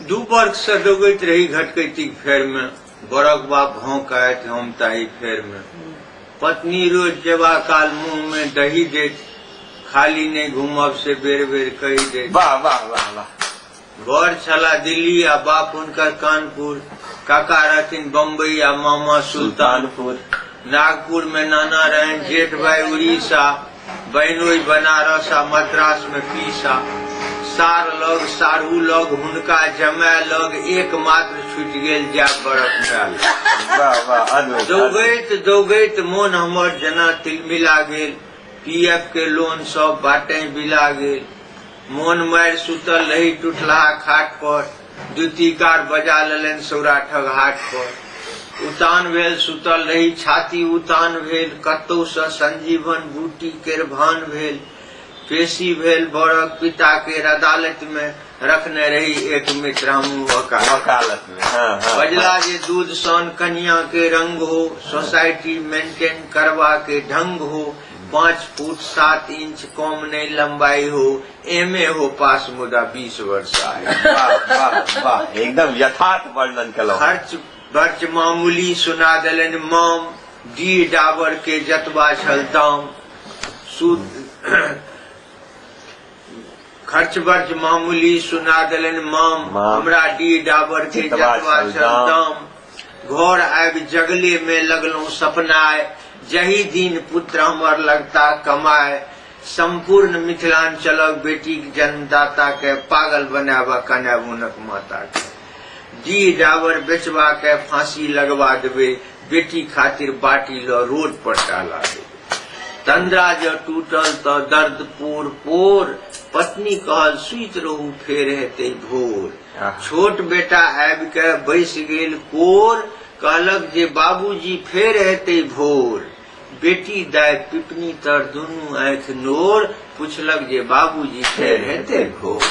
दू वर्ष से दौगैत रही घटकैती फेर में, बड़क बाप भौंकाइत हम ताही फेर में। पत्नी रोज जेबा काल मुंह में दही देत, खाली नहीं घूमब से बेर बेर कही देत। वाह वाह वाह वाह। घर छला दिल्ली आ बाप उनकर कानपुर, काका रहथिन बम्बई आ मामा सुल्तानपुर। नागपुर में नाना रहन जेठ भाई उड़ीसा, बहनोई बनारस आ मद्रास में पीसा। सार लग सारू लग हुनका जमाय लग, एकमात्र छूट गेल जा बरफ में। दौगैत दौगैत मोन हमर जना तिलमिला गेल, पीएफ के लोन सब बाटे बिला गेल। मोन मारि सुतल रही टूटलाहा खाट पर, द्वितीयकार बजा लेलनि सौराठक हाट पर। उतान भेल सुतल रही छाती उतान भेल, कतौ सँ संजीवन बूटी केर भान भेल। पेशी भेल बड़क पिता के अदालत में, रखने रही एक मित्र हमू वकालत में। बजला जे दूध सन कन्या के रंग हो, सोसाइटी मेंटेन करवा के ढंग हो। 5 फुट 7 इंच कम नहीं लंबाई हो, एमए हो पास मुदा 20 वर्ष आए। वाह वाह, एकदम यथार्थ वर्णन कलो। खर्च बर्च मामूली सुना देलन माम, डी डाबर के जतबा छल दाम। खर्च बर्च मामूली सुना देलन माम, हमरा डी डाबर के जतबा छल दाम। घर आबि जगले में लगलौं सपनाए, जही दिन पुत्र हमर लगता कमाए। संपूर्ण मिथिलांचलक बेटी जन्मदाता के पागल बनाबा कने उनक माता के। डी डाबर बेचवा के फांसी लगवा देवे, बेटी खातिर बाटी लो रोड पर डाला देवे। तंद्रा जो टूटल तो दर्द पोर पोर, पत्नी कहल सुइत रहू फेर हेते भोर। छोट बेटा आबि के बैस गेल कोर, कहलक जे बाबूजी फेर हेते भोर। बेटी दाय पिपनी तर दुनू आँखि नोर, पुछलक जे बाबूजी फेर हेते भोर।